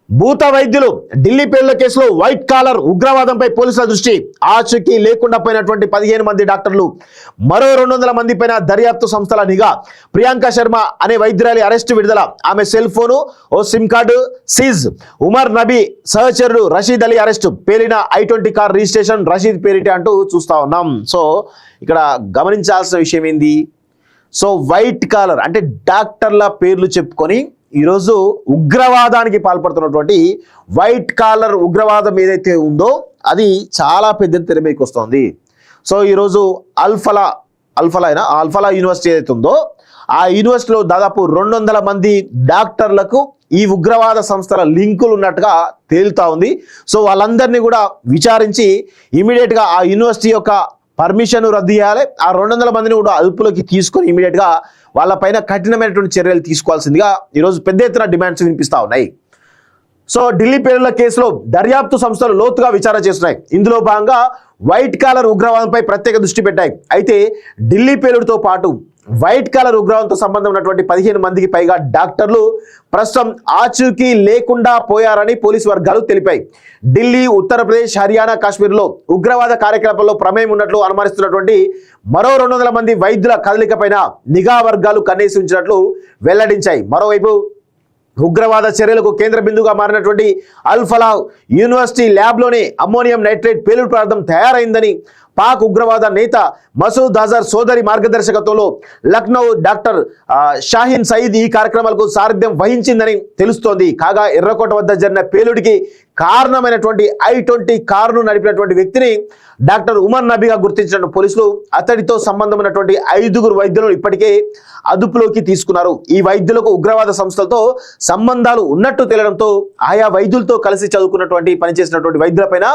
భూత వైద్యులు ఢిల్లీ పేలుళ్ల కేసులో వైట్ కాలర్ ఉగ్రవాదంపై పోలీసుల దృష్టి. ఆచూకీ లేకుండా పోయినటువంటి 15 మంది డాక్టర్లు, మరో 200 మంది పైన దర్యాప్తు సంస్థల నిఘా. ప్రియాంక శర్మ అనే వైద్యురాలి అరెస్టు విడుదల. ఆమె సెల్ ఫోను, ఓ SIM card seize. Umar Nabi సహచరుడు రషీద్ అలీ అరెస్టు. పేలిన I-20 కార్ రిజిస్ట్రేషన్ రషీద్ పేరిట అంటూ చూస్తా ఉన్నాం. సో ఇక్కడ గమనించాల్సిన విషయం ఏంది? సో వైట్ కాలర్ అంటే డాక్టర్ల పేర్లు చెప్పుకొని ఈరోజు ఉగ్రవాదానికి పాల్పడుతున్నటువంటి వైట్ కాలర్ ఉగ్రవాదం ఏదైతే ఉందో అది చాలా పెద్ద తెర మీదకి వస్తుంది. సో ఈరోజు అల్ఫలా యూనివర్సిటీ ఏదైతే ఉందో ఆ యూనివర్సిటీలో దాదాపు 200 మంది డాక్టర్లకు ఈ ఉగ్రవాద సంస్థల లింకులు ఉన్నట్టుగా తేలుతా ఉంది. సో వాళ్ళందరినీ కూడా విచారించి ఇమీడియట్గా ఆ యూనివర్సిటీ యొక్క పర్మిషన్ రద్దు చేయాలి. ఆ 200 మందిని కూడా అదుపులోకి తీసుకొని ఇమీడియట్గా వాళ్ళపైన కఠినమైనటువంటి చర్యలు తీసుకోవాల్సిందిగా ఈరోజు పెద్ద ఎత్తున డిమాండ్స్ వినిపిస్తూ ఉన్నాయి. సో ఢిల్లీ పేలుళ్ల కేసులో దర్యాప్తు సంస్థలు లోతుగా విచారణ చేస్తున్నాయి. ఇందులో భాగంగా వైట్ కాలర్ ఉగ్రవాదంపై ప్రత్యేక దృష్టి పెట్టాయి. అయితే ఢిల్లీ పేలుడుతో పాటు వైట్ కాలర్ ఉగ్రవాదంతో సంబంధం ఉన్నటువంటి 15 మందికి పైగా డాక్టర్లు ప్రస్తుతం ఆచూకీ లేకుండా పోయారని పోలీసు వర్గాలు తెలిపాయి. ఢిల్లీ, ఉత్తరప్రదేశ్, హర్యానా, కాశ్మీర్లో ఉగ్రవాద కార్యకలాపాల్లో ప్రమేయం ఉన్నట్లు అనుమానిస్తున్నటువంటి మరో 200 మంది వైద్యుల కదలికపైన నిఘా వర్గాలు కన్నేసి ఉంచినట్లు వెల్లడించాయి. మరోవైపు ఉగ్రవాద చర్యలకు కేంద్ర బిందువుగా మారినటువంటి అల్ఫలా యూనివర్సిటీ ల్యాబ్లోనే అమ్మోనియం నైట్రేట్ పేలుడు పదార్థం తయారైందని పాక్ ఉగ్రవాద నేత మసూద్ అజర్ సోదరి మార్గదర్శకత్వంలో లక్నో డాక్టర్ షాహీన్ సయీద్ ఈ కార్యక్రమాలకు సారథ్యం వహించిందని తెలుస్తోంది. కాగా ఎర్రకోట వద్ద జరిగిన పేలుడికి కారణమైనటువంటి I-20 కారును నడిపినటువంటి వ్యక్తిని డాక్టర్ ఉమర్ నబీగా గుర్తించిన పోలీసులు అతడితో సంబంధం ఉన్నటువంటి 5 వైద్యులను ఇప్పటికే అదుపులోకి తీసుకున్నారు. ఈ వైద్యులకు ఉగ్రవాద సంస్థలతో సంబంధాలు ఉన్నట్టు తేలడంతో ఆయా వైద్యులతో కలిసి చదువుకున్నటువంటి పనిచేసినటువంటి వైద్యులపైన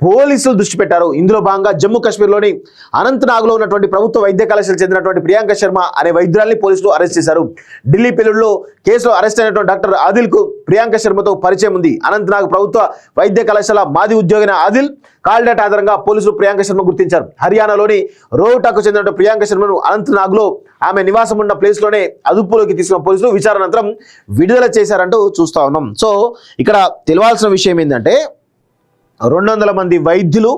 పోలీసులు దృష్టి పెట్టారు. ఇందులో భాగంగా జమ్మూ కాశ్మీర్లోని అనంతనాగ్లో ఉన్నటువంటి ప్రభుత్వ వైద్య కళాశాలకు చెందినటువంటి ప్రియాంక శర్మ అనే వైద్యురాల్ని పోలీసులు అరెస్ట్ చేశారు. ఢిల్లీ పేలుడులో కేసులో అరెస్ట్ అయినటువంటి డాక్టర్ ఆదిల్కు ప్రియాంక శర్మతో పరిచయం ఉంది. అనంతనాగ్ ప్రభుత్వ వైద్య కళాశాల మాజీ ఉద్యోగిన ఆదిల్ కాల్ డేటా ఆధారంగా పోలీసులు ప్రియాంక శర్మ గుర్తించారు. హర్యానాలోని రోహ్టాకు చెందిన ప్రియాంక శర్మను అనంతనాగ్లో ఆమె నివాసం ఉన్న ప్లేస్లోనే అదుపులోకి తీసుకున్న పోలీసులు విచారణ అనంతరం విడుదల చేశారంటూ చూస్తా ఉన్నాం. సో ఇక్కడ తెలియాల్సిన విషయం ఏంటంటే 200 మంది వైద్యులు,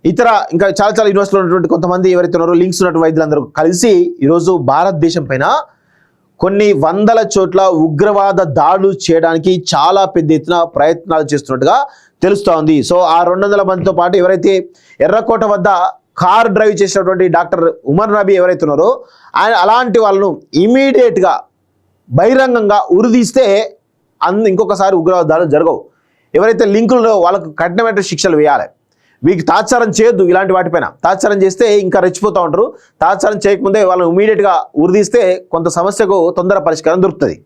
ఇతర ఇంకా చాలా యూనివర్సిటీలో ఉన్నటువంటి కొంతమంది ఎవరైతే ఉన్నారో లింక్స్ ఉన్నటువంటి వైద్యులందరూ కలిసి ఈరోజు భారతదేశం పైన కొన్ని 100 చోట్ల ఉగ్రవాద దాడులు చేయడానికి చాలా పెద్ద ఎత్తున ప్రయత్నాలు చేస్తున్నట్టుగా తెలుస్తూ ఉంది. సో ఆ 200 మందితో పాటు ఎవరైతే ఎర్రకోట వద్ద కార్ డ్రైవ్ చేసినటువంటి డాక్టర్ ఉమర్ నబీ ఎవరైతే ఉన్నారో ఆయన అలాంటి వాళ్ళను ఇమీడియట్గా బహిరంగంగా ఉరిదీస్తే ఇంకొకసారి ఉగ్రవాద దాడులు జరగవు. ఎవరైతే లింకుల్లో వాళ్ళకు కఠినమైన శిక్షలు వేయాలి. వీరికి తాత్సారం చేయొద్దు. ఇలాంటి వాటిపైన తాత్సారం చేస్తే ఇంకా రెచ్చిపోతూ ఉంటారు. తాత్సారం చేయకముందే వాళ్ళని ఇమీడియట్గా ఉరిదీస్తే కొంత సమస్యకు తొందర పరిష్కారం దొరుకుతుంది.